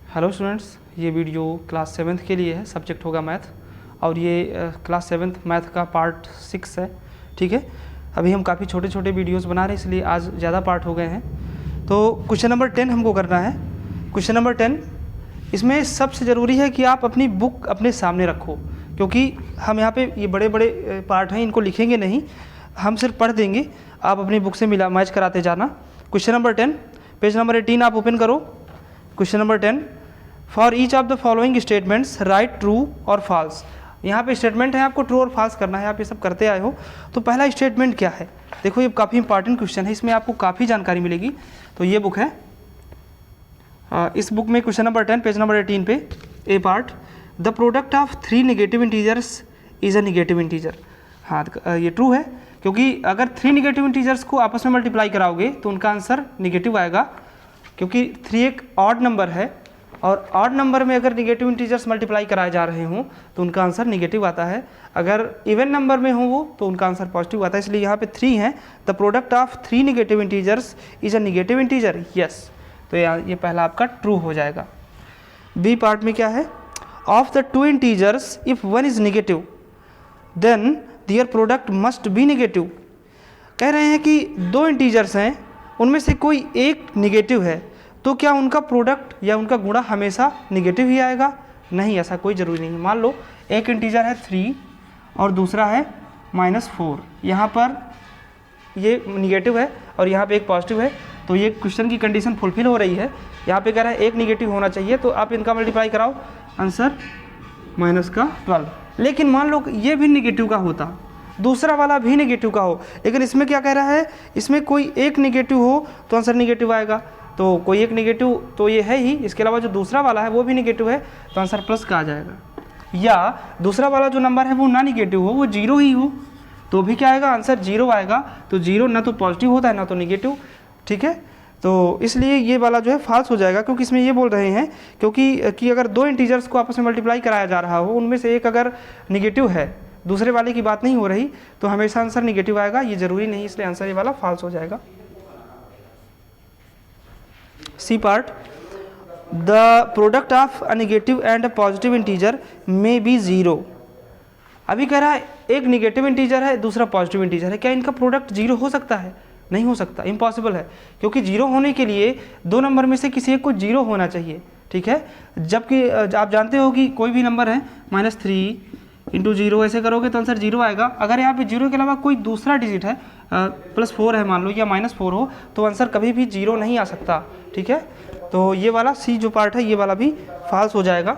Hello students, ये video class 7th के लिए है। सब्जेक्ट होगा मैथ और ये क्लास 7th मैथ का पार्ट 6 है। ठीक है, अभी हम काफ़ी छोटे छोटे वीडियोस बना रहे हैं, इसलिए आज ज़्यादा पार्ट हो गए हैं। तो क्वेश्चन नंबर 10 हमको करना है। क्वेश्चन नंबर 10, इसमें सबसे ज़रूरी है कि आप अपनी बुक अपने सामने रखो, क्योंकि हम यहाँ पे ये बड़े बड़े पार्ट हैं, इनको लिखेंगे नहीं, हम सिर्फ पढ़ देंगे। आप अपनी बुक से मिला मैच कराते जाना। क्वेश्चन नंबर 10, पेज नंबर 18 आप ओपन करो। Question number 10, for each of the following statements right true और फॉल्स। यहाँ पे स्टेटमेंट है, आपको ट्रू और फॉल्स करना है। आप ये सब करते आए हो। तो पहला स्टेटमेंट क्या है, देखो ये काफ़ी इंपॉर्टेंट क्वेश्चन है, इसमें आपको काफ़ी जानकारी मिलेगी। तो ये बुक है, इस बुक में क्वेश्चन नंबर 10 पेज नंबर 18 पे a part, the product of 3 negative integers is a negative integer. हाँ, ये ट्रू है, क्योंकि अगर 3 नेगेटिव इंटीजर्स को आपस में मल्टीप्लाई कराओगे तो उनका आंसर नेगेटिव आएगा, क्योंकि 3 एक ऑड नंबर है और ऑड नंबर में अगर नेगेटिव इंटीजर्स मल्टीप्लाई कराए जा रहे हों तो उनका आंसर नेगेटिव आता है। अगर इवन नंबर में हो वो तो उनका आंसर पॉजिटिव आता है। इसलिए यहाँ पे 3 है, the product of 3 negative integers is a negative integer, yes. तो ये पहला आपका ट्रू हो जाएगा। बी पार्ट में क्या है, of the 2 integers if 1 is negative then their product must be negative. कह रहे हैं कि 2 इंटीजर्स हैं, उनमें से कोई एक नेगेटिव है, तो क्या उनका प्रोडक्ट या उनका गुणा हमेशा नेगेटिव ही आएगा? नहीं, ऐसा कोई ज़रूरी नहीं है। मान लो एक इंटीजर है 3 और दूसरा है -4, यहाँ पर ये नेगेटिव है और यहाँ पे एक पॉजिटिव है, तो ये क्वेश्चन की कंडीशन फुलफिल हो रही है। यहाँ पे कह रहा है एक नेगेटिव होना चाहिए, तो आप इनका मल्टीप्लाई कराओ, आंसर -12। लेकिन मान लो ये भी नेगेटिव का होता, दूसरा वाला भी नेगेटिव का हो, लेकिन इसमें क्या कह रहा है, इसमें कोई एक नेगेटिव हो तो आंसर नेगेटिव आएगा। तो कोई एक नेगेटिव तो ये है ही, इसके अलावा जो दूसरा वाला है वो भी नेगेटिव है, तो आंसर प्लस का आ जाएगा। या दूसरा वाला जो नंबर है वो ना नेगेटिव हो, वो 0 ही हो, तो भी क्या आएगा, आंसर 0 आएगा। तो 0 ना तो पॉजिटिव होता है ना तो नेगेटिव। ठीक है, तो इसलिए ये वाला जो है फॉल्स हो जाएगा, क्योंकि इसमें ये बोल रहे हैं क्योंकि अगर 2 इंटीजर्स को आपस में मल्टीप्लाई कराया जा रहा हो, उनमें से एक अगर नेगेटिव है, दूसरे वाले की बात नहीं हो रही, तो हमेशा आंसर नेगेटिव आएगा। ये जरूरी नहीं, इसलिए आंसर ये वाला फॉल्स हो जाएगा। C part, the product of a negative and a positive integer may be 0। अभी कह रहा है एक नेगेटिव इंटीजर है, दूसरा पॉजिटिव इंटीजर है, क्या इनका प्रोडक्ट 0 हो सकता है? नहीं हो सकता, इम्पॉसिबल है, क्योंकि 0 होने के लिए 2 नंबर में से किसी एक को 0 होना चाहिए। ठीक है, जबकि आप जानते हो कि कोई भी नंबर है -3 × 0, ऐसे करोगे तो आंसर 0 आएगा। अगर यहाँ पे 0 के अलावा कोई दूसरा डिजिट है, +4 है मान लो, या -4 हो, तो आंसर कभी भी 0 नहीं आ सकता। ठीक है, तो ये वाला सी जो पार्ट है ये वाला भी फॉल्स हो जाएगा,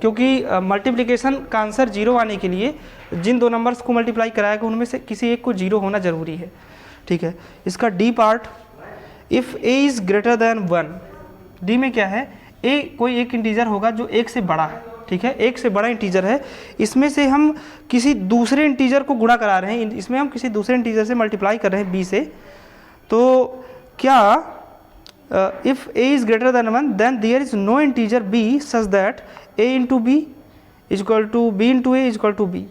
क्योंकि मल्टीप्लिकेशन का आंसर 0 आने के लिए जिन 2 नंबर्स को मल्टीप्लाई कराएगा उनमें से किसी एक को 0 होना ज़रूरी है। ठीक है, इसका D part, if a is greater than 1। D में क्या है, ए कोई एक इंटीजर होगा जो 1 से बड़ा है। ठीक है, 1 से बड़ा इंटीजर है, इसमें से हम किसी दूसरे इंटीजर को गुणा करा रहे हैं, इसमें हम किसी दूसरे इंटीजर से मल्टीप्लाई कर रहे हैं बी से। तो क्या if a is greater than 1 then there is no integer b such that a into b is equal to b into a is equal to b.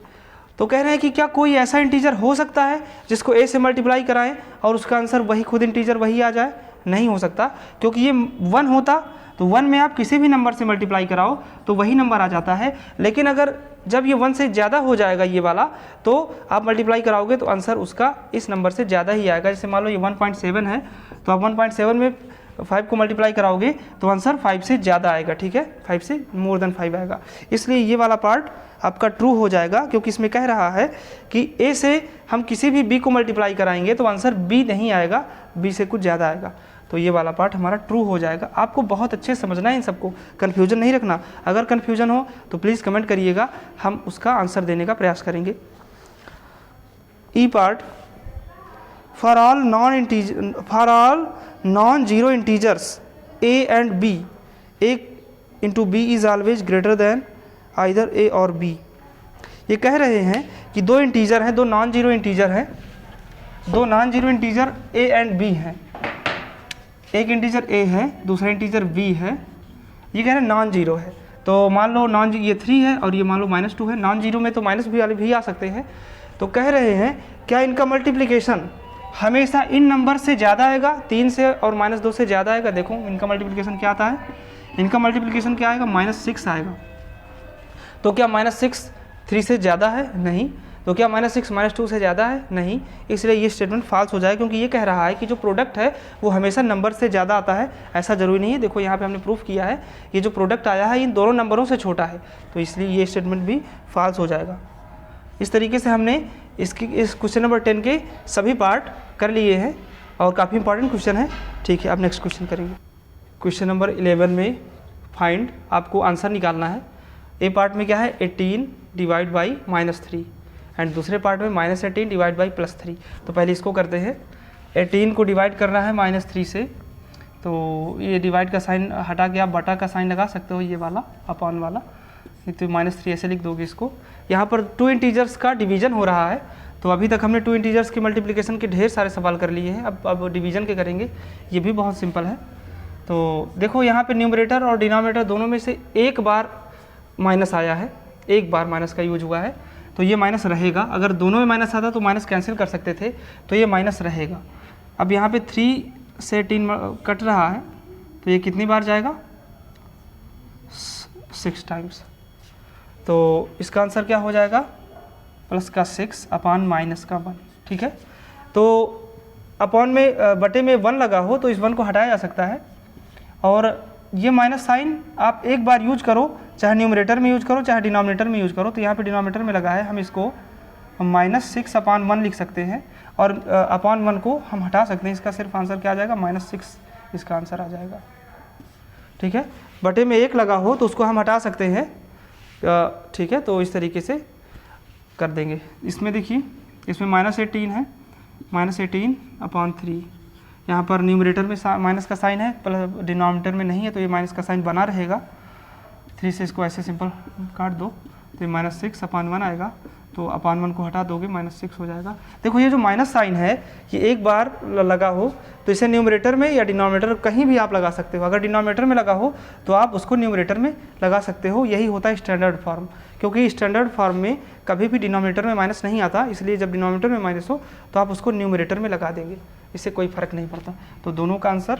तो कह रहे हैं कि क्या कोई ऐसा इंटीजर हो सकता है जिसको a से मल्टीप्लाई कराएं और उसका आंसर वही खुद इंटीजर वही आ जाए? नहीं हो सकता, क्योंकि ये 1 होता तो 1 में आप किसी भी नंबर से मल्टीप्लाई कराओ तो वही नंबर आ जाता है। लेकिन अगर जब ये 1 से ज़्यादा हो जाएगा ये वाला, तो आप मल्टीप्लाई कराओगे तो आंसर उसका इस नंबर से ज़्यादा ही आएगा। जैसे मान लो ये 1.7 है, तो आप 1.7 में 5 को मल्टीप्लाई कराओगे तो आंसर 5 से ज़्यादा आएगा। ठीक है, 5 से मोर देन 5 आएगा। इसलिए ये वाला पार्ट आपका ट्रू हो जाएगा, क्योंकि इसमें कह रहा है कि ए से हम किसी भी बी को मल्टीप्लाई कराएंगे तो आंसर बी नहीं आएगा, बी से कुछ ज़्यादा आएगा। तो ये वाला पार्ट हमारा ट्रू हो जाएगा। आपको बहुत अच्छे समझना है इन सबको, कन्फ्यूजन नहीं रखना। अगर कन्फ्यूजन हो तो प्लीज़ कमेंट करिएगा, हम उसका आंसर देने का प्रयास करेंगे। E part, for all non zero integers a and b, a into b is always greater than either a और b। ये कह रहे हैं कि 2 इंटीजर हैं, 2 नॉन जीरो इंटीजर हैं, 2 non zero integer a and b हैं। एक इंटीजर a है, दूसरा इंटीजर b है। ये कह रहे हैं नॉन जीरो है, तो मान लो ये 3 है और ये मान लो -2 है। नॉन जीरो में तो माइनस भी वाले भी आ सकते हैं। तो कह रहे हैं क्या इनका मल्टीप्लिकेशन हमेशा इन नंबर से ज़्यादा आएगा, 3 से और -2 से ज़्यादा आएगा। देखो इनका मल्टीप्लिकेशन क्या आता है, इनका मल्टीप्लिकेशन क्या आएगा, -6 आएगा। तो क्या -6 3 से ज़्यादा है? नहीं। तो क्या -6 -2 से ज़्यादा है? नहीं। इसलिए ये स्टेटमेंट फॉल्स हो जाए, क्योंकि ये कह रहा है कि जो प्रोडक्ट है वो हमेशा नंबर से ज़्यादा आता है। ऐसा ज़रूरी नहीं है। देखो यहाँ पे हमने प्रूफ किया है ये जो प्रोडक्ट आया है इन दोनों नंबरों से छोटा है, तो इसलिए ये स्टेटमेंट भी फॉल्स हो जाएगा। इस तरीके से हमने इस क्वेश्चन नंबर 10 के सभी पार्ट कर लिए हैं और काफ़ी इंपॉर्टेंट क्वेश्चन है। ठीक है, अब नेक्स्ट क्वेश्चन करेंगे। क्वेश्चन नंबर 11 में फाइंड, आपको आंसर निकालना है। ए पार्ट में क्या है, 18 डिवाइड बाई -3 एंड दूसरे पार्ट में -18 डिवाइड बाई +3। तो पहले इसको करते हैं। 18 को डिवाइड करना है -3 से, तो ये डिवाइड का साइन हटा के आप बटा का साइन लगा सकते हो, ये वाला अपॉन वाला, तो -3 ऐसे लिख दोगे इसको। यहाँ पर 2 इंटीजर्स का डिवीजन हो रहा है, तो अभी तक हमने 2 इंटीजर्स की मल्टीप्लिकेशन के ढेर सारे सवाल कर लिए हैं। अब डिवीजन के करेंगे, ये भी बहुत सिंपल है। तो देखो यहाँ पे न्यूमरेटर और डिनोमिनेटर दोनों में से एक बार माइनस आया है, एक बार माइनस का यूज हुआ है, तो ये माइनस रहेगा। अगर दोनों में माइनस आता तो माइनस कैंसिल कर सकते थे, तो ये माइनस रहेगा। अब यहाँ पे 3 से 18 कट रहा है, तो ये कितनी बार जाएगा, 6 टाइम्स। तो इसका आंसर क्या हो जाएगा, प्लस का 6 अपॉन माइनस का 1। ठीक है, तो अपॉन में बटे में 1 लगा हो तो इस 1 को हटाया जा सकता है, और ये माइनस साइन आप एक बार यूज करो, चाहे न्यूमरेटर में यूज करो चाहे डिनोमिनेटर में यूज करो। तो यहाँ पे डिनोमिनेटर में लगा है, हम इसको -6 अपॉन 1 लिख सकते हैं, और अपॉन 1 को हम हटा सकते हैं। इसका सिर्फ आंसर क्या आ जाएगा, -6 इसका आंसर आ जाएगा। ठीक है, बटे में 1 लगा हो तो उसको हम हटा सकते हैं। ठीक है, तो इस तरीके से कर देंगे। इसमें देखिए, इसमें -18 है, -18 अपॉन 3। यहाँ पर न्यूमरेटर में माइनस का साइन है, प्लस डिनोमिनेटर में नहीं है, तो ये माइनस का साइन बना रहेगा। 3 से इसको ऐसे सिंपल काट दो, तो ये -6 अपॉन 1 आएगा, तो अपॉन 1 को हटा दोगे -6 हो जाएगा। देखो ये जो माइनस साइन है ये एक बार लगा हो तो इसे न्यूमरेटर में या डिनोमिनेटर कहीं भी आप लगा सकते हो। अगर डिनोमिनेटर में लगा हो तो आप उसको न्यूमरेटर में लगा सकते हो। यही होता है स्टैंडर्ड फॉर्म, क्योंकि स्टैंडर्ड फॉर्म में कभी भी डिनोमिनेटर में माइनस नहीं आता, इसलिए जब डिनोमिनेटर में माइनस हो तो आप उसको न्यूमरेटर में लगा देंगे, इससे कोई फ़र्क नहीं पड़ता। तो दोनों का आंसर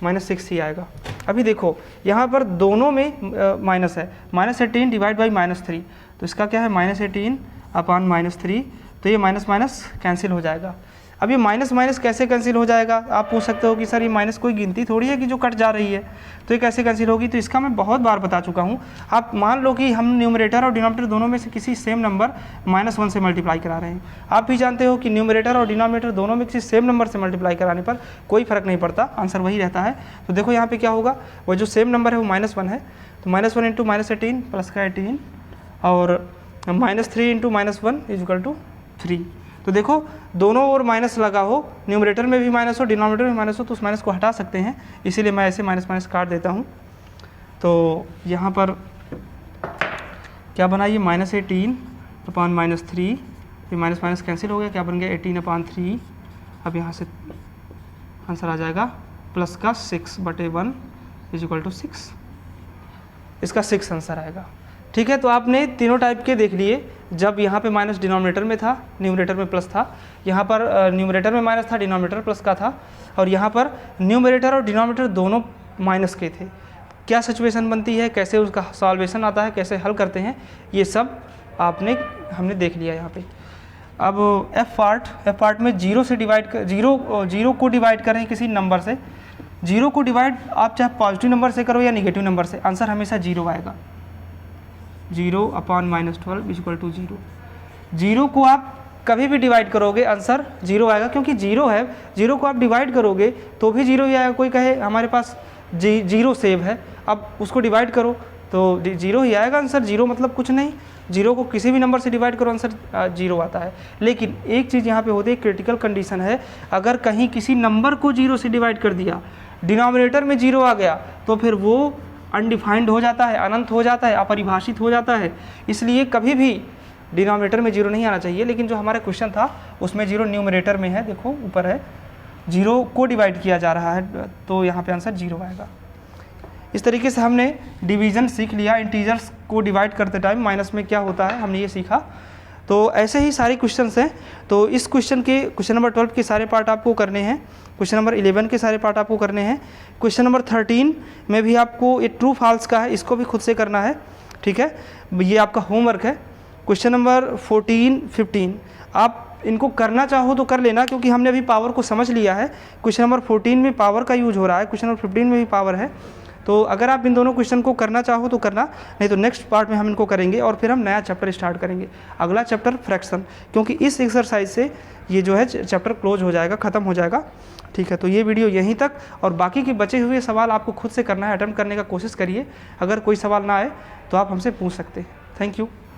-6 ही आएगा। अभी देखो यहाँ पर दोनों में माइनस है, -18 डिवाइड बाई -3, तो इसका क्या है, -18 अपॉन -3, तो ये माइनस माइनस कैंसिल हो जाएगा। अब ये माइनस माइनस कैसे कैंसिल हो जाएगा, आप पूछ सकते हो कि सर ये माइनस कोई गिनती थोड़ी है कि जो कट जा रही है, तो ये कैसे कैंसिल होगी। तो इसका मैं बहुत बार बता चुका हूँ। आप मान लो कि हम न्यूमरेटर और डिनोमिनेटर दोनों में से किसी सेम नंबर -1 से मल्टीप्लाई करा रहे हैं। आप भी जानते हो कि न्यूमरेटर और डिनोमिनेटर दोनों में किसी सेम नंबर से मल्टीप्लाई कराने पर कोई फर्क नहीं पड़ता, आंसर वही रहता है। तो देखो यहाँ पर क्या होगा, वो जो सेम नंबर है वो -1 है, तो -1 इंटू -18 प्लस का 18 और -3 इंटू -1 = 3। तो देखो दोनों ओर माइनस लगा हो, न्यूमरेटर में भी माइनस हो डिनोमिनेटर में माइनस हो, तो उस माइनस को हटा सकते हैं, इसीलिए मैं ऐसे माइनस माइनस काट देता हूँ। तो यहाँ पर क्या बना, ये -18 अपॉन -3, ये माइनस माइनस कैंसिल हो गया, क्या बन गया 18 अपॉन 3। अब यहाँ से आंसर आ जाएगा प्लस का 6/1 = 6, इसका 6 आंसर आएगा। ठीक है, तो आपने तीनों टाइप के देख लिए। जब यहाँ पे माइनस डिनोमिनेटर में था, न्यूमरेटर में प्लस था, यहाँ पर न्यूमरेटर में माइनस था, डिनोमिनेटर प्लस का था, और यहाँ पर न्यूमरेटर और डिनोमिनेटर दोनों माइनस के थे। क्या सिचुएशन बनती है, कैसे उसका सॉल्वेशन आता है, कैसे हल करते हैं, ये सब हमने देख लिया यहाँ पे। अब एफ पार्ट में 0 से डिवाइड कर, जीरो को डिवाइड करें किसी नंबर से। 0 को डिवाइड आप चाहे पॉजिटिव नंबर से करो या निगेटिव नंबर से, आंसर हमेशा 0 आएगा। 0 अपॉन -12 = 0। 0 को आप कभी भी डिवाइड करोगे आंसर 0 आएगा, क्योंकि 0 है। 0 को आप डिवाइड करोगे तो भी 0 ही आएगा। कोई कहे हमारे पास 0 सेव है, अब उसको डिवाइड करो तो 0 ही आएगा आंसर। 0 मतलब कुछ नहीं, 0 को किसी भी नंबर से डिवाइड करो आंसर 0 आता है। लेकिन एक चीज़ यहाँ पे होती है, क्रिटिकल कंडीशन है, अगर कहीं किसी नंबर को 0 से डिवाइड कर दिया, डिनोमिनेटर में 0 आ गया, तो फिर वो अनडिफाइंड हो जाता है, अनंत हो जाता है, अपरिभाषित हो जाता है। इसलिए कभी भी डिनोमिनेटर में 0 नहीं आना चाहिए। लेकिन जो हमारा क्वेश्चन था उसमें 0 न्यूमरेटर में है, देखो ऊपर है, 0 को डिवाइड किया जा रहा है, तो यहाँ पे आंसर 0 आएगा। इस तरीके से हमने डिवीज़न सीख लिया। इंटीजर्स को डिवाइड करते टाइम माइनस में क्या होता है हमने ये सीखा। तो ऐसे ही सारे क्वेश्चंस हैं। तो इस क्वेश्चन नंबर 12 के सारे पार्ट आपको करने हैं, क्वेश्चन नंबर 11 के सारे पार्ट आपको करने हैं, क्वेश्चन नंबर 13 में भी आपको ये ट्रू फॉल्स का है, इसको भी खुद से करना है, ठीक है, ये आपका होमवर्क है। क्वेश्चन नंबर 14, 15 आप इनको करना चाहो तो कर लेना, क्योंकि हमने अभी पावर को समझ लिया है। क्वेश्चन नंबर 14 में पावर का यूज हो रहा है, क्वेश्चन नंबर 15 में भी पावर है। तो अगर आप इन दोनों क्वेश्चन को करना चाहो तो करना, नहीं तो नेक्स्ट पार्ट में हम इनको करेंगे और फिर हम नया चैप्टर स्टार्ट करेंगे, अगला चैप्टर फ्रैक्शन, क्योंकि इस एक्सरसाइज से ये जो है चैप्टर क्लोज हो जाएगा, ख़त्म हो जाएगा, ठीक है। तो ये वीडियो यहीं तक, और बाकी के बचे हुए सवाल आपको खुद से करना है, अटेम्प्ट करने का कोशिश करिए। अगर कोई सवाल ना आए तो आप हमसे पूछ सकते हैं। Thank you.